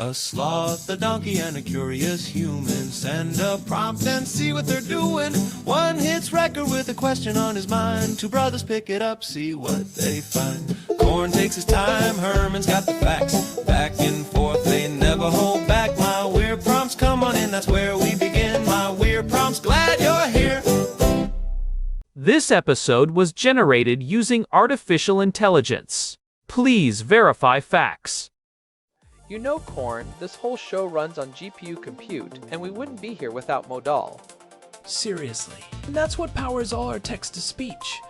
A sloth, a donkey, and a curious human. Send a prompt and see what they're doing. One hits record with a question on his mind. Two brothers pick it up, see what they find. Corn takes his time, Herman's got the facts. Back and forth, they never hold back. My weird prompts, come on in, that's where we begin. My weird prompts, glad you're here. This episode was generated using artificial intelligence. Please verify facts. You know, Corn, this whole show runs on GPU compute, and we wouldn't be here without Modal. Seriously. And that's what powers all our text-to-speech.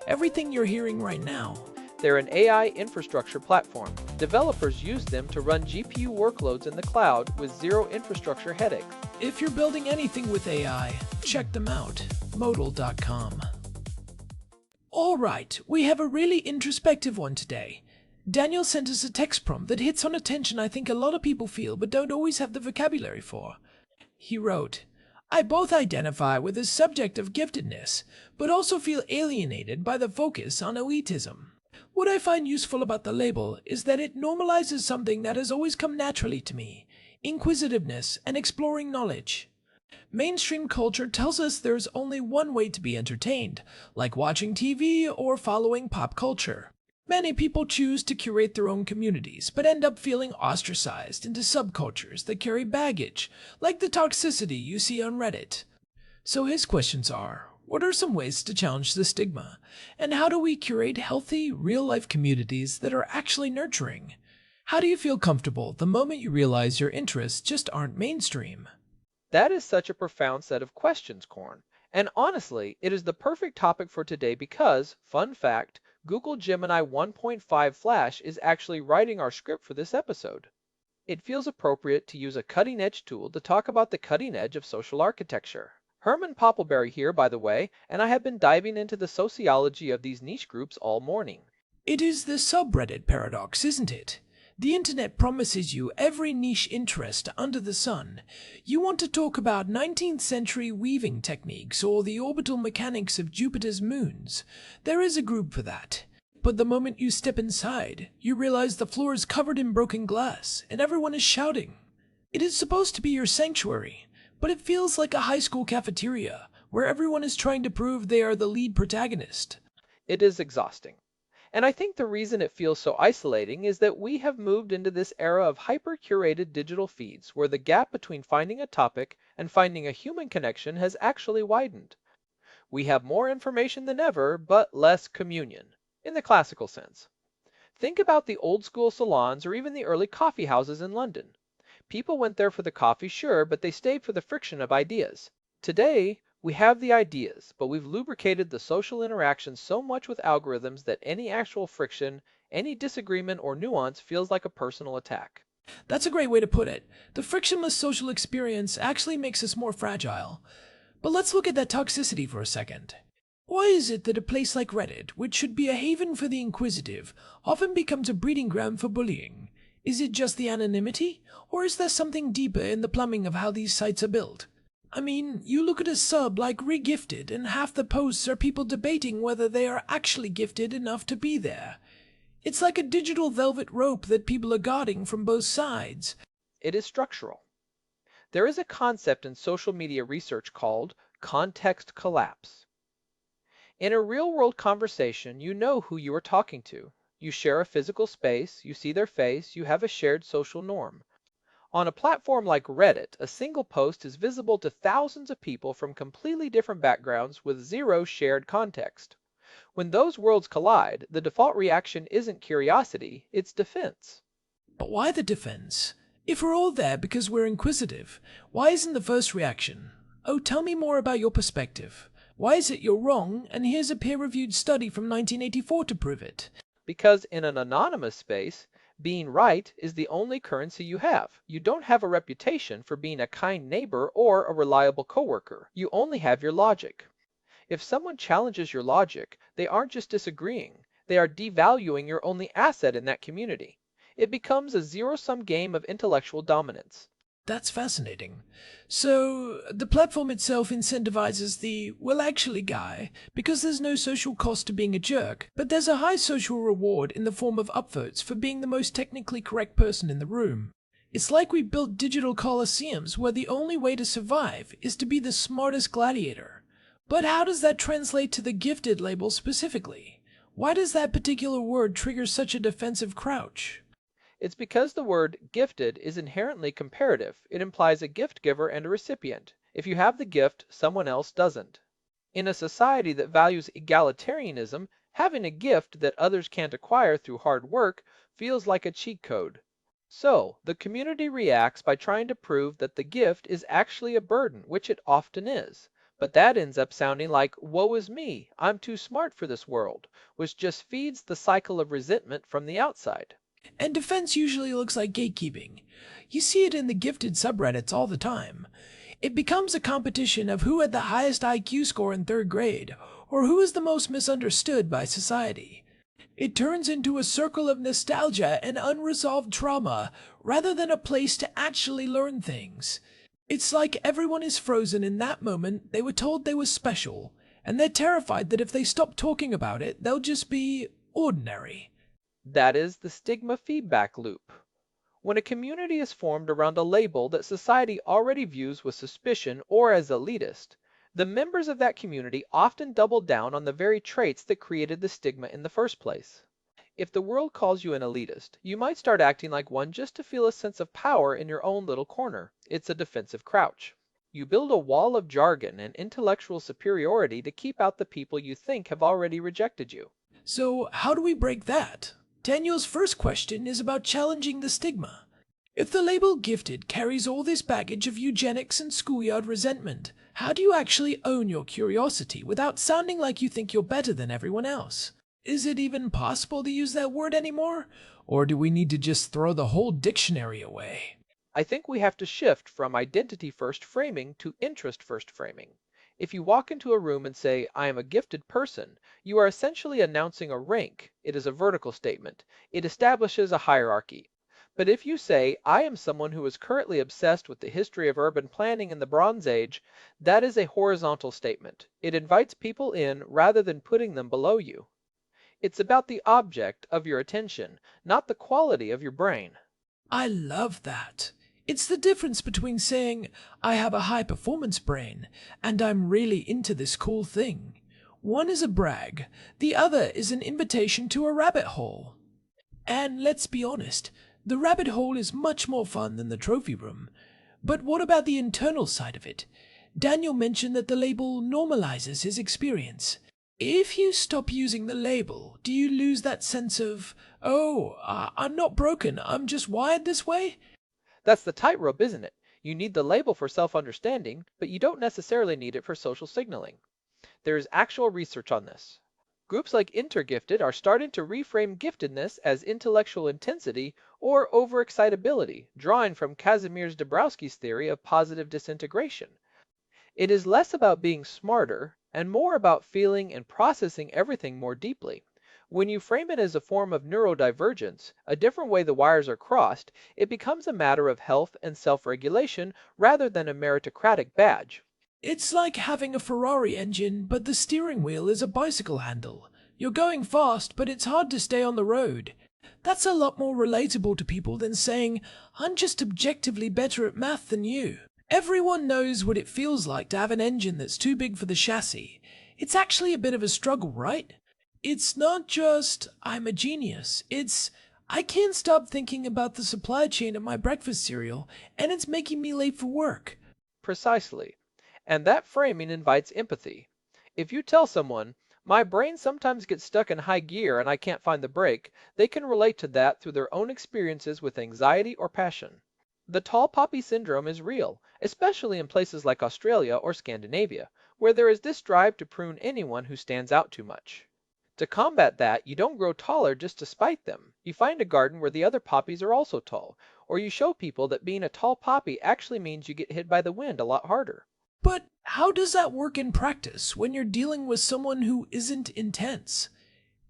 Everything you're hearing right now. They're an AI infrastructure platform. Developers use them to run GPU workloads in the cloud with zero infrastructure headaches. If you're building anything with AI, check them out. Modal.com. Alright, we have a really introspective one today. Daniel sent us a text prompt that hits on a tension I think a lot of people feel but don't always have the vocabulary for. He wrote, I both identify with the subject of giftedness, but also feel alienated by the focus on elitism. What I find useful about the label is that it normalizes something that has always come naturally to me, inquisitiveness and exploring knowledge. Mainstream culture tells us there's only one way to be entertained, like watching TV or following pop culture. Many people choose to curate their own communities, but end up feeling ostracized into subcultures that carry baggage, like the toxicity you see on Reddit. So his questions are, what are some ways to challenge the stigma? And how do we curate healthy, real-life communities that are actually nurturing? How do you feel comfortable the moment you realize your interests just aren't mainstream? That is such a profound set of questions, Corn. And honestly, it is the perfect topic for today because, fun fact, Google Gemini 1.5 Flash is actually writing our script for this episode. It feels appropriate to use a cutting-edge tool to talk about the cutting edge of social architecture. Herman Poppleberry here, by the way, and I have been diving into the sociology of these niche groups all morning. It is the subreddit paradox, isn't it? The internet promises you every niche interest under the sun. You want to talk about 19th century weaving techniques or the orbital mechanics of Jupiter's moons. There is a group for that. But the moment you step inside, you realize the floor is covered in broken glass and everyone is shouting. It is supposed to be your sanctuary, but it feels like a high school cafeteria where everyone is trying to prove they are the lead protagonist. It is exhausting. And I think the reason it feels so isolating is that we have moved into this era of hyper-curated digital feeds where the gap between finding a topic and finding a human connection has actually widened. We have more information than ever, but less communion, in the classical sense. Think about the old-school salons or even the early coffee houses in London. People went there for the coffee, sure, but they stayed for the friction of ideas. Today, we have the ideas, but we've lubricated the social interaction so much with algorithms that any actual friction, any disagreement or nuance feels like a personal attack. That's a great way to put it. The frictionless social experience actually makes us more fragile. But let's look at that toxicity for a second. Why is it that a place like Reddit, which should be a haven for the inquisitive, often becomes a breeding ground for bullying? Is it just the anonymity, or is there something deeper in the plumbing of how these sites are built? I mean, you look at a sub like Regifted, and half the posts are people debating whether they are actually gifted enough to be there. It's like a digital velvet rope that people are guarding from both sides. It is structural. There is a concept in social media research called context collapse. In a real-world conversation, you know who you are talking to. You share a physical space, you see their face, you have a shared social norm. On a platform like Reddit, a single post is visible to thousands of people from completely different backgrounds with zero shared context. When those worlds collide, the default reaction isn't curiosity, it's defense. But why the defense? If we're all there because we're inquisitive, why isn't the first reaction, oh, tell me more about your perspective? Why is it you're wrong, and here's a peer-reviewed study from 1984 to prove it? Because in an anonymous space, being right is the only currency you have. You don't have a reputation for being a kind neighbor or a reliable coworker. You only have your logic. If someone challenges your logic, they aren't just disagreeing. They are devaluing your only asset in that community. It becomes a zero-sum game of intellectual dominance. That's fascinating. So, the platform itself incentivizes the, well actually guy, because there's no social cost to being a jerk, but there's a high social reward in the form of upvotes for being the most technically correct person in the room. It's like we built digital coliseums where the only way to survive is to be the smartest gladiator. But how does that translate to the gifted label specifically? Why does that particular word trigger such a defensive crouch? It's because the word gifted is inherently comparative. It implies a gift giver and a recipient. If you have the gift, someone else doesn't. In a society that values egalitarianism, having a gift that others can't acquire through hard work feels like a cheat code. So, the community reacts by trying to prove that the gift is actually a burden, which it often is. But that ends up sounding like, woe is me, I'm too smart for this world, which just feeds the cycle of resentment from the outside. And defense usually looks like gatekeeping. You see it in the gifted subreddits all the time. It becomes a competition of who had the highest IQ score in third grade, or who is the most misunderstood by society. It turns into a circle of nostalgia and unresolved trauma, rather than a place to actually learn things. It's like everyone is frozen in that moment they were told they were special, and they're terrified that if they stop talking about it, they'll just be ordinary. That is the stigma feedback loop. When a community is formed around a label that society already views with suspicion or as elitist, the members of that community often double down on the very traits that created the stigma in the first place. If the world calls you an elitist, you might start acting like one just to feel a sense of power in your own little corner. It's a defensive crouch. You build a wall of jargon and intellectual superiority to keep out the people you think have already rejected you. So, how do we break that? Daniel's first question is about challenging the stigma. If the label gifted carries all this baggage of eugenics and schoolyard resentment, how do you actually own your curiosity without sounding like you think you're better than everyone else? Is it even possible to use that word anymore? Or do we need to just throw the whole dictionary away? I think we have to shift from identity first framing to interest first framing. If you walk into a room and say, I am a gifted person, you are essentially announcing a rank. It is a vertical statement. It establishes a hierarchy. But if you say, I am someone who is currently obsessed with the history of urban planning in the Bronze Age, that is a horizontal statement. It invites people in rather than putting them below you. It's about the object of your attention, not the quality of your brain. I love that. It's the difference between saying, I have a high performance brain, and I'm really into this cool thing. One is a brag, the other is an invitation to a rabbit hole. And let's be honest, the rabbit hole is much more fun than the trophy room. But what about the internal side of it? Daniel mentioned that the label normalizes his experience. If you stop using the label, do you lose that sense of, I'm not broken, I'm just wired this way? That's the tightrope, isn't it? You need the label for self-understanding, but you don't necessarily need it for social signaling. There is actual research on this. Groups like Intergifted are starting to reframe giftedness as intellectual intensity or overexcitability, drawing from Kazimierz Dabrowski's theory of positive disintegration. It is less about being smarter and more about feeling and processing everything more deeply. When you frame it as a form of neurodivergence, a different way the wires are crossed, it becomes a matter of health and self-regulation rather than a meritocratic badge. It's like having a Ferrari engine, but the steering wheel is a bicycle handle. You're going fast, but it's hard to stay on the road. That's a lot more relatable to people than saying, I'm just objectively better at math than you. Everyone knows what it feels like to have an engine that's too big for the chassis. It's actually a bit of a struggle, right? It's not just, I'm a genius. It's, I can't stop thinking about the supply chain of my breakfast cereal, and it's making me late for work. Precisely. And that framing invites empathy. If you tell someone, my brain sometimes gets stuck in high gear and I can't find the brake, they can relate to that through their own experiences with anxiety or passion. The tall poppy syndrome is real, especially in places like Australia or Scandinavia, where there is this drive to prune anyone who stands out too much. To combat that, you don't grow taller just to spite them. You find a garden where the other poppies are also tall, or you show people that being a tall poppy actually means you get hit by the wind a lot harder. But how does that work in practice when you're dealing with someone who isn't intense?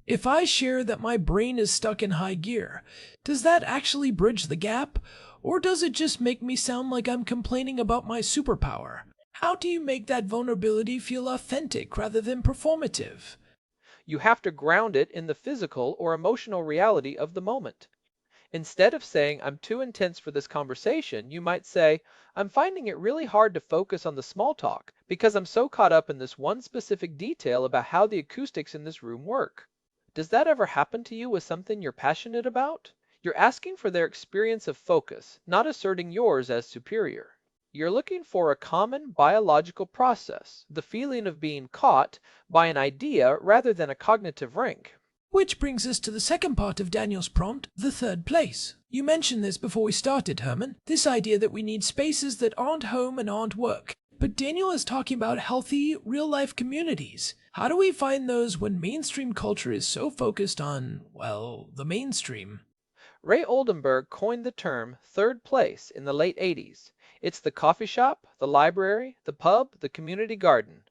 If I share that my brain is stuck in high gear, does that actually bridge the gap? Or does it just make me sound like I'm complaining about my superpower? How do you make that vulnerability feel authentic rather than performative? You have to ground it in the physical or emotional reality of the moment. Instead of saying, I'm too intense for this conversation, you might say, I'm finding it really hard to focus on the small talk because I'm so caught up in this one specific detail about how the acoustics in this room work. Does that ever happen to you with something you're passionate about? You're asking for their experience of focus, not asserting yours as superior. You're looking for a common biological process, the feeling of being caught by an idea rather than a cognitive rank. Which brings us to the second part of Daniel's prompt, the third place. You mentioned this before we started, Herman, this idea that we need spaces that aren't home and aren't work. But Daniel is talking about healthy, real-life communities. How do we find those when mainstream culture is so focused on, well, the mainstream? Ray Oldenburg coined the term third place in the late 80s. It's the coffee shop, the library, the pub, the community garden.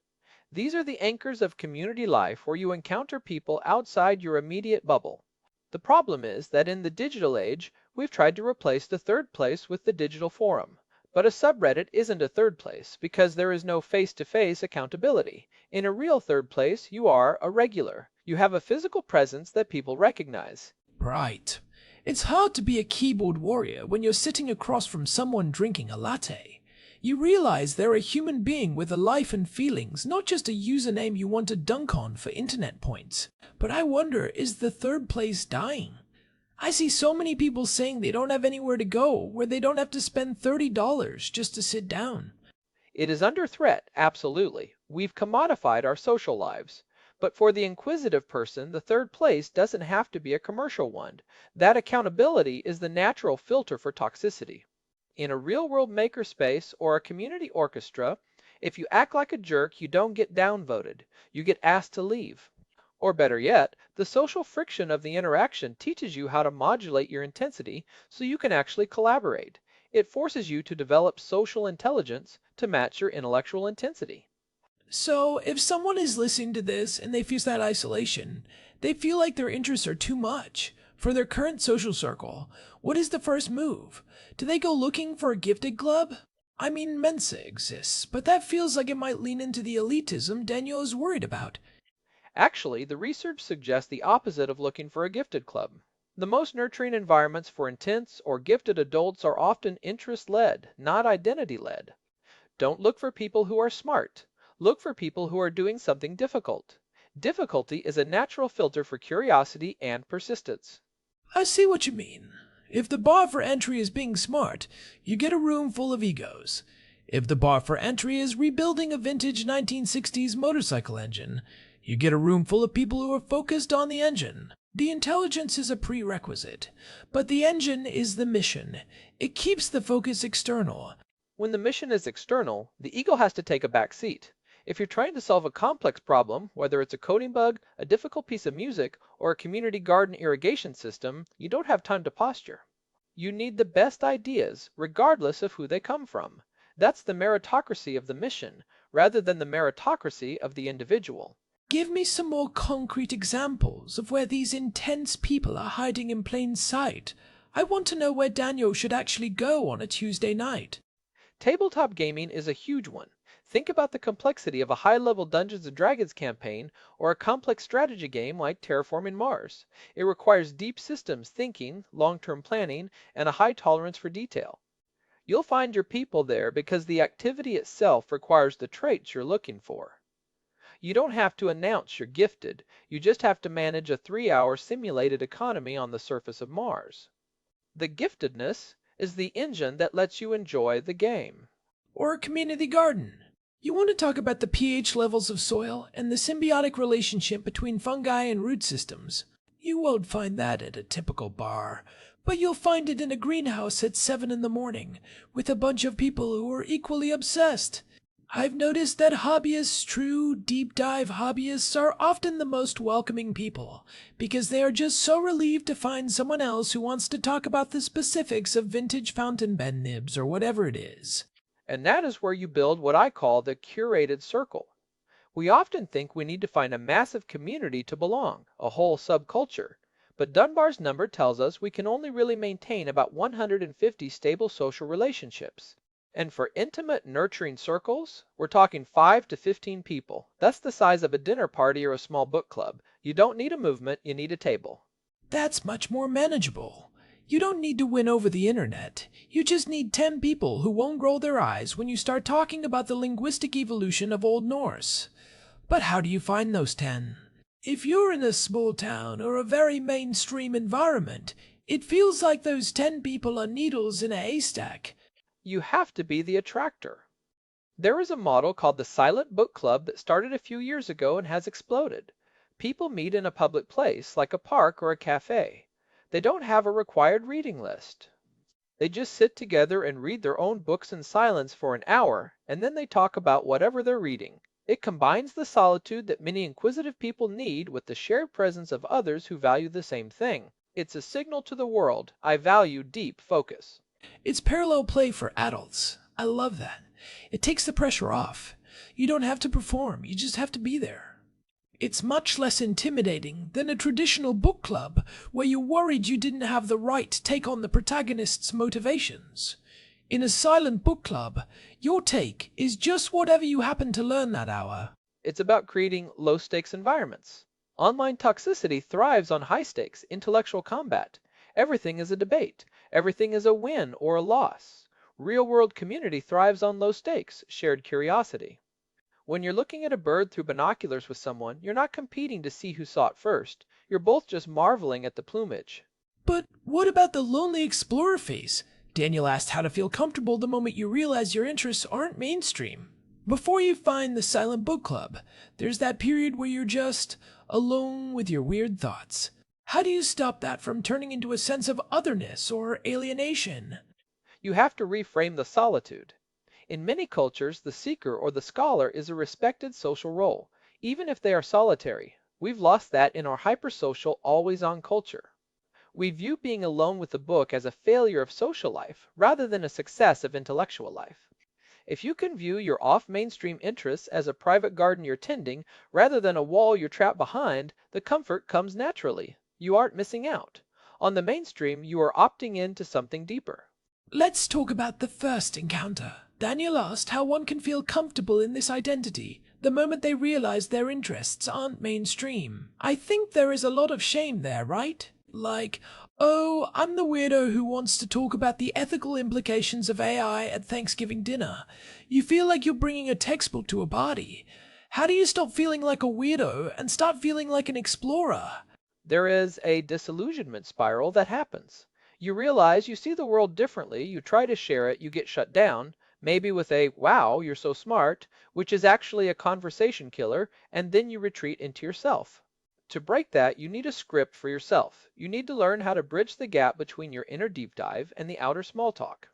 These are the anchors of community life where you encounter people outside your immediate bubble. The problem is that in the digital age, we've tried to replace the third place with the digital forum. But a subreddit isn't a third place because there is no face-to-face accountability. In a real third place, you are a regular. You have a physical presence that people recognize. Right. It's hard to be a keyboard warrior when you're sitting across from someone drinking a latte. You realize they're a human being with a life and feelings, not just a username you want to dunk on for internet points. But I wonder, is the third place dying? I see so many people saying they don't have anywhere to go, where they don't have to spend $30 just to sit down. It is under threat, absolutely. We've commodified our social lives. But for the inquisitive person, the third place doesn't have to be a commercial one. That accountability is the natural filter for toxicity. In a real-world makerspace or a community orchestra, if you act like a jerk, you don't get downvoted. You get asked to leave. Or better yet, the social friction of the interaction teaches you how to modulate your intensity so you can actually collaborate. It forces you to develop social intelligence to match your intellectual intensity. So, if someone is listening to this and they feel that isolation, they feel like their interests are too much for their current social circle, what is the first move? Do they go looking for a gifted club? I mean, Mensa exists, but that feels like it might lean into the elitism Daniel is worried about. Actually, the research suggests the opposite of looking for a gifted club. The most nurturing environments for intense or gifted adults are often interest-led, not identity-led. Don't look for people who are smart. Look for people who are doing something difficult. Difficulty is a natural filter for curiosity and persistence. I see what you mean. If the bar for entry is being smart, you get a room full of egos. If the bar for entry is rebuilding a vintage 1960s motorcycle engine, you get a room full of people who are focused on the engine. The intelligence is a prerequisite, but the engine is the mission. It keeps the focus external. When the mission is external, the ego has to take a back seat. If you're trying to solve a complex problem, whether it's a coding bug, a difficult piece of music, or a community garden irrigation system, you don't have time to posture. You need the best ideas, regardless of who they come from. That's the meritocracy of the mission, rather than the meritocracy of the individual. Give me some more concrete examples of where these intense people are hiding in plain sight. I want to know where Daniel should actually go on a Tuesday night. Tabletop gaming is a huge one. Think about the complexity of a high-level Dungeons & Dragons campaign or a complex strategy game like Terraforming Mars. It requires deep systems thinking, long-term planning, and a high tolerance for detail. You'll find your people there because the activity itself requires the traits you're looking for. You don't have to announce you're gifted, you just have to manage a 3-hour simulated economy on the surface of Mars. The giftedness is the engine that lets you enjoy the game. Or a community garden. You want to talk about the pH levels of soil and the symbiotic relationship between fungi and root systems. You won't find that at a typical bar, but you'll find it in a greenhouse at 7 in the morning, with a bunch of people who are equally obsessed. I've noticed that hobbyists, true deep dive hobbyists, are often the most welcoming people, because they are just so relieved to find someone else who wants to talk about the specifics of vintage fountain pen nibs or whatever it is. And that is where you build what I call the curated circle. We often think we need to find a massive community to belong, a whole subculture. But Dunbar's number tells us we can only really maintain about 150 stable social relationships. And for intimate, nurturing circles, we're talking 5 to 15 people. That's the size of a dinner party or a small book club. You don't need a movement, you need a table. That's much more manageable. You don't need to win over the internet. You just need 10 people who won't roll their eyes when you start talking about the linguistic evolution of Old Norse. But how do you find those 10? If you're in a small town or a very mainstream environment, it feels like those 10 people are needles in a haystack. You have to be the attractor. There is a model called the Silent Book Club that started a few years ago and has exploded. People meet in a public place, like a park or a cafe. They don't have a required reading list. They just sit together and read their own books in silence for an hour, and then they talk about whatever they're reading. It combines the solitude that many inquisitive people need with the shared presence of others who value the same thing. It's a signal to the world, I value deep focus. It's parallel play for adults. I love that. It takes the pressure off. You don't have to perform, you just have to be there. It's much less intimidating than a traditional book club where you're worried you didn't have the right to take on the protagonist's motivations. In a silent book club, your take is just whatever you happen to learn that hour. It's about creating low-stakes environments. Online toxicity thrives on high-stakes, intellectual combat. Everything is a debate. Everything is a win or a loss. Real-world community thrives on low stakes, shared curiosity. When you're looking at a bird through binoculars with someone, you're not competing to see who saw it first. You're both just marveling at the plumage. But what about the lonely explorer phase? Daniel asked how to feel comfortable the moment you realize your interests aren't mainstream. Before you find the silent book club, there's that period where you're just alone with your weird thoughts. How do you stop that from turning into a sense of otherness or alienation? You have to reframe the solitude. In many cultures, the seeker or the scholar is a respected social role, even if they are solitary. We've lost that in our hypersocial, always-on culture. We view being alone with a book as a failure of social life rather than a success of intellectual life. If you can view your off-mainstream interests as a private garden you're tending rather than a wall you're trapped behind, the comfort comes naturally. You aren't missing out. On the mainstream, you are opting into something deeper. Let's talk about the first encounter. Daniel asked how one can feel comfortable in this identity the moment they realize their interests aren't mainstream. I think there is a lot of shame there, right? Like, oh, I'm the weirdo who wants to talk about the ethical implications of AI at Thanksgiving dinner. You feel like you're bringing a textbook to a party. How do you stop feeling like a weirdo and start feeling like an explorer? There is a disillusionment spiral that happens. You realize you see the world differently, you try to share it, you get shut down, maybe with a, wow, you're so smart, which is actually a conversation killer, and then you retreat into yourself. To break that, you need a script for yourself. You need to learn how to bridge the gap between your inner deep dive and the outer small talk.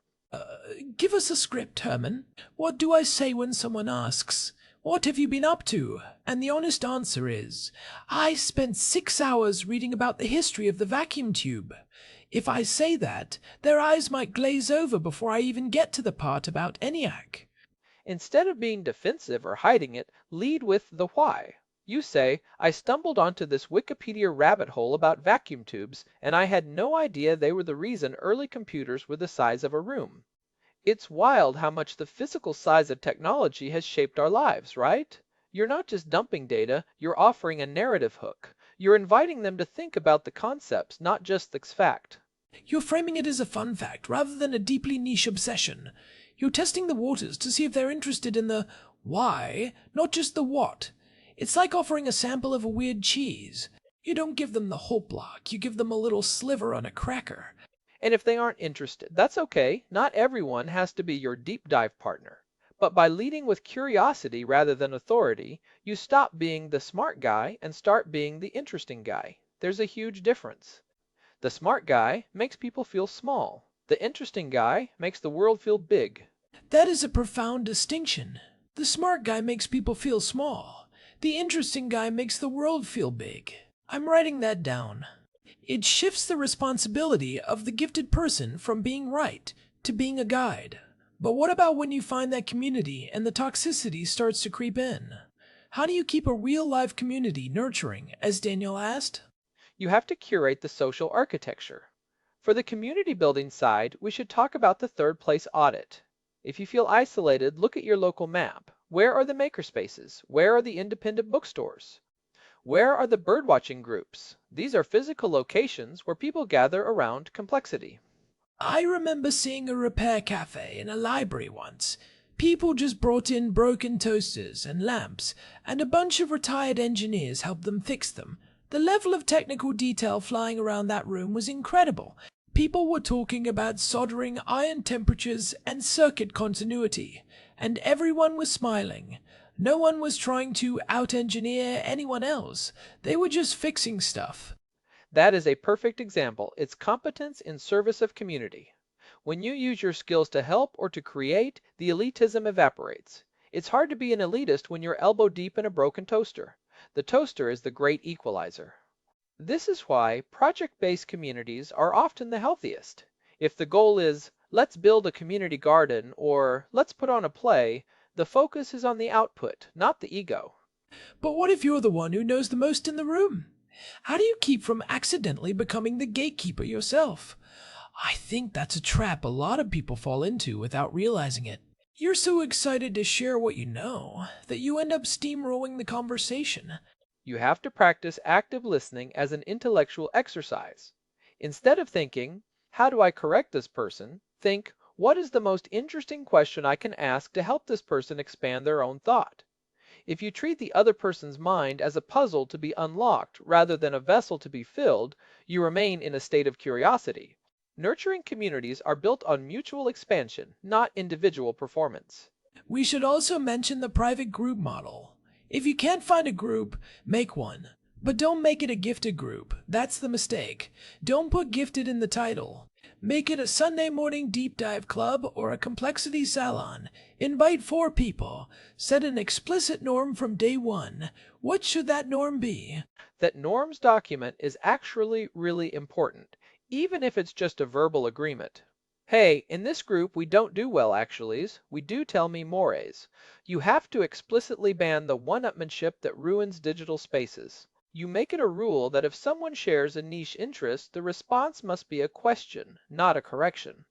Give us a script, Herman. What do I say when someone asks, "What have you been up to?" And the honest answer is, "I spent 6 hours reading about the history of the vacuum tube." If I say that, their eyes might glaze over before I even get to the part about ENIAC. Instead of being defensive or hiding it, lead with the why. You say, I stumbled onto this Wikipedia rabbit hole about vacuum tubes, and I had no idea they were the reason early computers were the size of a room. It's wild how much the physical size of technology has shaped our lives, right? You're not just dumping data, you're offering a narrative hook. You're inviting them to think about the concepts, not just the fact. You're framing it as a fun fact rather than a deeply niche obsession. You're testing the waters to see if they're interested in the why, not just the what. It's like offering a sample of a weird cheese. You don't give them the whole block, you give them a little sliver on a cracker. And if they aren't interested, that's okay. Not everyone has to be your deep dive partner. But by leading with curiosity rather than authority, you stop being the smart guy and start being the interesting guy. There's a huge difference. The smart guy makes people feel small. The interesting guy makes the world feel big. That is a profound distinction. The smart guy makes people feel small. The interesting guy makes the world feel big. I'm writing that down. It shifts the responsibility of the gifted person from being right to being a guide. But what about when you find that community and the toxicity starts to creep in? How do you keep a real-life community nurturing, as Daniel asked? You have to curate the social architecture. For the community building side, we should talk about the third place audit. If you feel isolated, look at your local map. Where are the makerspaces? Where are the independent bookstores? Where are the birdwatching groups? These are physical locations where people gather around complexity. I remember seeing a repair cafe in a library once. People just brought in broken toasters and lamps, and a bunch of retired engineers helped them fix them. The level of technical detail flying around that room was incredible. People were talking about soldering, iron temperatures, and circuit continuity, and everyone was smiling. No one was trying to out-engineer anyone else. They were just fixing stuff. That is a perfect example. It's competence in service of community. When you use your skills to help or to create, the elitism evaporates. It's hard to be an elitist when you're elbow deep in a broken toaster. The toaster is the great equalizer. This is why project-based communities are often the healthiest. If the goal is, let's build a community garden or let's put on a play, the focus is on the output, not the ego. But what if you're the one who knows the most in the room? How do you keep from accidentally becoming the gatekeeper yourself? I think that's a trap a lot of people fall into without realizing it. You're so excited to share what you know that you end up steamrolling the conversation. You have to practice active listening as an intellectual exercise. Instead of thinking, how do I correct this person? Think, what is the most interesting question I can ask to help this person expand their own thought? If you treat the other person's mind as a puzzle to be unlocked rather than a vessel to be filled, you remain in a state of curiosity. Nurturing communities are built on mutual expansion, not individual performance. We should also mention the private group model. If you can't find a group, make one. But don't make it a gifted group. That's the mistake. Don't put gifted in the title. Make it a Sunday morning deep dive club or a complexity salon. Invite 4 people. Set an explicit norm from day one. What should that norm be? That norms document is actually really important, even if it's just a verbal agreement. Hey, in this group we don't do well actuallys, we do tell me mores. You have to explicitly ban the one-upmanship that ruins digital spaces. You make it a rule that if someone shares a niche interest, the response must be a question, not a correction.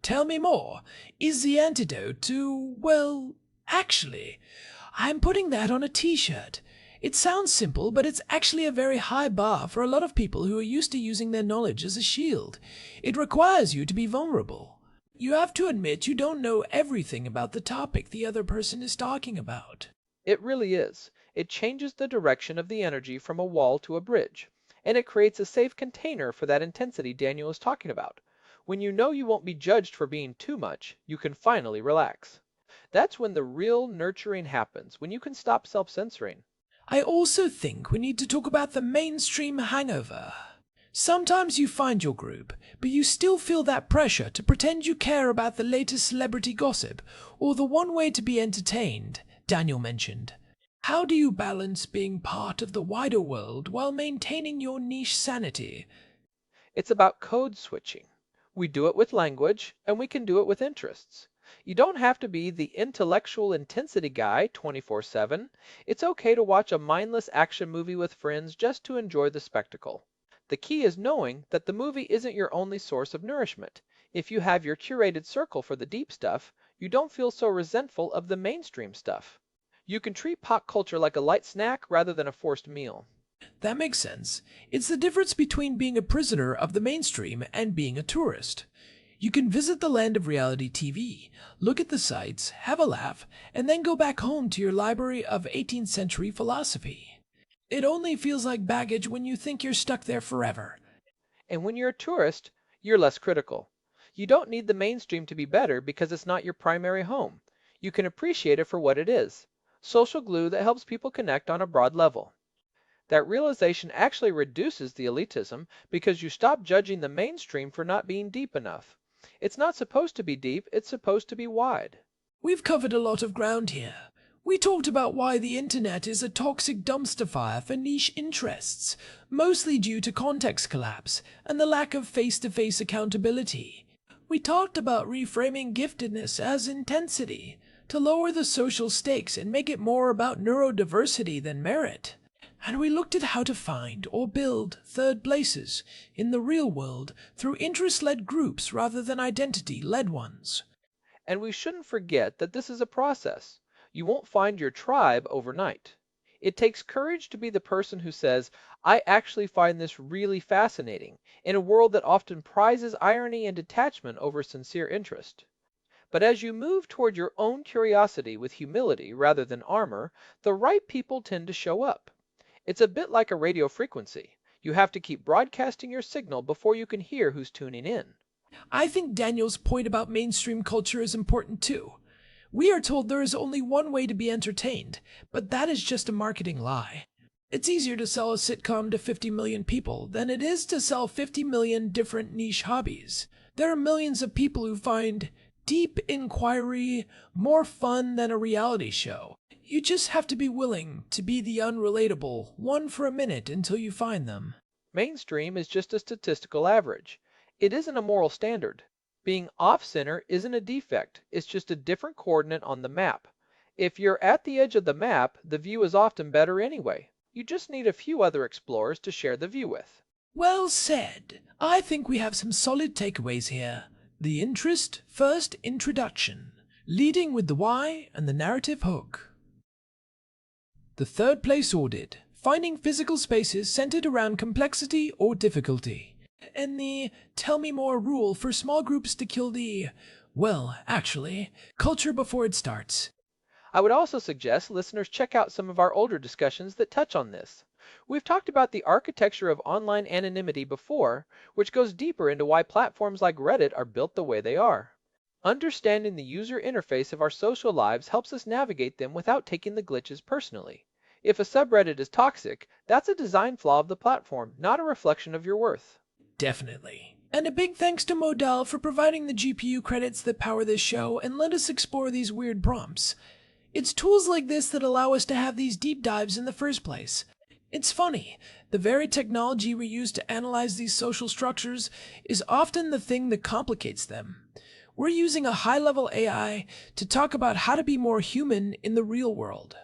Tell me more. Is the antidote to, well, actually, I'm putting that on a t-shirt. It sounds simple, but it's actually a very high bar for a lot of people who are used to using their knowledge as a shield. It requires you to be vulnerable. You have to admit you don't know everything about the topic the other person is talking about. It really is. It changes the direction of the energy from a wall to a bridge, and it creates a safe container for that intensity Daniel is talking about. When you know you won't be judged for being too much, you can finally relax. That's when the real nurturing happens, when you can stop self-censoring. I also think we need to talk about the mainstream hangover. Sometimes you find your group, but you still feel that pressure to pretend you care about the latest celebrity gossip or the one way to be entertained, Daniel mentioned. How do you balance being part of the wider world while maintaining your niche sanity? It's about code switching. We do it with language, and we can do it with interests. You don't have to be the intellectual intensity guy 24/7. It's okay to watch a mindless action movie with friends just to enjoy the spectacle. The key is knowing that the movie isn't your only source of nourishment. If you have your curated circle for the deep stuff, you don't feel so resentful of the mainstream stuff. You can treat pop culture like a light snack rather than a forced meal. That makes sense. It's the difference between being a prisoner of the mainstream and being a tourist. You can visit the land of reality TV, look at the sights, have a laugh, and then go back home to your library of 18th century philosophy. It only feels like baggage when you think you're stuck there forever. And when you're a tourist, you're less critical. You don't need the mainstream to be better because it's not your primary home. You can appreciate it for what it is, social glue that helps people connect on a broad level. That realization actually reduces the elitism because you stop judging the mainstream for not being deep enough. It's not supposed to be deep, it's supposed to be wide. We've covered a lot of ground here. We talked about why the internet is a toxic dumpster fire for niche interests, mostly due to context collapse and the lack of face-to-face accountability. We talked about reframing giftedness as intensity, to lower the social stakes and make it more about neurodiversity than merit. And we looked at how to find or build third places in the real world through interest-led groups rather than identity-led ones. And we shouldn't forget that this is a process. You won't find your tribe overnight. It takes courage to be the person who says, I actually find this really fascinating, in a world that often prizes irony and detachment over sincere interest. But as you move toward your own curiosity with humility rather than armor, the right people tend to show up. It's a bit like a radio frequency. You have to keep broadcasting your signal before you can hear who's tuning in. I think Daniel's point about mainstream culture is important too. We are told there is only one way to be entertained, but that is just a marketing lie. It's easier to sell a sitcom to 50 million people than it is to sell 50 million different niche hobbies. There are millions of people who find deep inquiry more fun than a reality show. You just have to be willing to be the unrelatable one for a minute until you find them. Mainstream is just a statistical average. It isn't a moral standard. Being off-center isn't a defect, it's just a different coordinate on the map. If you're at the edge of the map, the view is often better anyway. You just need a few other explorers to share the view with. Well said. I think we have some solid takeaways here. The interest, first introduction, leading with the why and the narrative hook. The third place audit, finding physical spaces centered around complexity or difficulty. And the tell me more rule for small groups to kill the, well, actually, culture before it starts. I would also suggest listeners check out some of our older discussions that touch on this. We've talked about the architecture of online anonymity before, which goes deeper into why platforms like Reddit are built the way they are. Understanding the user interface of our social lives helps us navigate them without taking the glitches personally. If a subreddit is toxic, that's a design flaw of the platform, not a reflection of your worth. Definitely. And a big thanks to Modal for providing the GPU credits that power this show and let us explore these weird prompts. It's tools like this that allow us to have these deep dives in the first place. It's funny, the very technology we use to analyze these social structures is often the thing that complicates them. We're using a high-level AI to talk about how to be more human in the real world.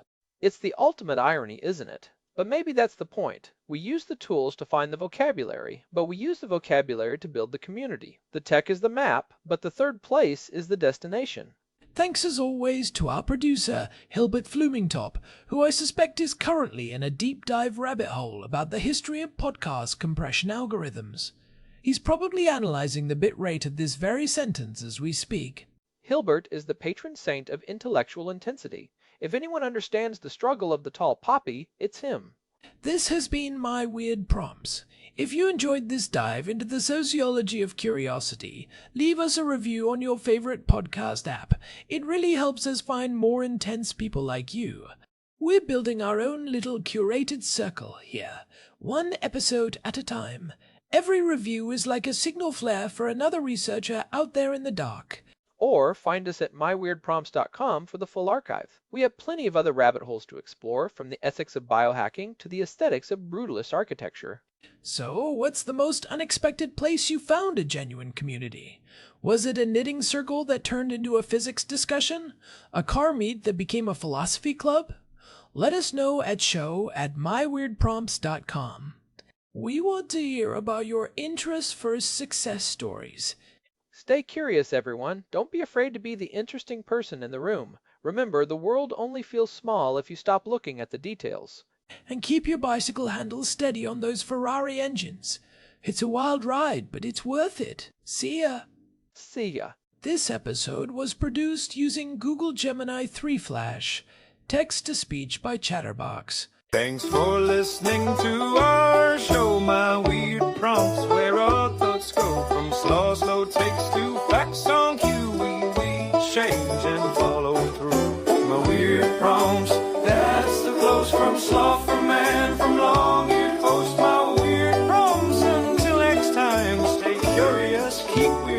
It's the ultimate irony, isn't it? But maybe that's the point. We use the tools to find the vocabulary, but we use the vocabulary to build the community. The tech is the map, but the third place is the destination. Thanks as always to our producer, Hilbert Flumingtop, who I suspect is currently in a deep dive rabbit hole about the history of podcast compression algorithms. He's probably analyzing the bit rate of this very sentence as we speak. Hilbert is the patron saint of intellectual intensity. If anyone understands the struggle of the tall poppy, it's him. This has been My Weird Prompts. If you enjoyed this dive into the sociology of curiosity, leave us a review on your favorite podcast app. It really helps us find more intense people like you. We're building our own little curated circle here, one episode at a time. Every review is like a signal flare for another researcher out there in the dark. Or find us at myweirdprompts.com for the full archive. We have plenty of other rabbit holes to explore, from the ethics of biohacking to the aesthetics of brutalist architecture. So, what's the most unexpected place you found a genuine community? Was it a knitting circle that turned into a physics discussion? A car meet that became a philosophy club? Let us know at show@myweirdprompts.com. We want to hear about your interest-first success stories. Stay curious, everyone. Don't be afraid to be the interesting person in the room. Remember, the world only feels small if you stop looking at the details. And keep your bicycle handles steady on those Ferrari engines. It's a wild ride, but it's worth it. See ya. See ya. This episode was produced using Google Gemini 3 Flash. Text-to-speech by Chatterbox. Thanks for listening to our show, My Weird Prompts, where our thoughts go from slow takes to facts on cue. We change and follow through. My weird prompts, that's the flows from sloth, from man, from long-eared host. My weird prompts, until next time, stay curious, keep weird.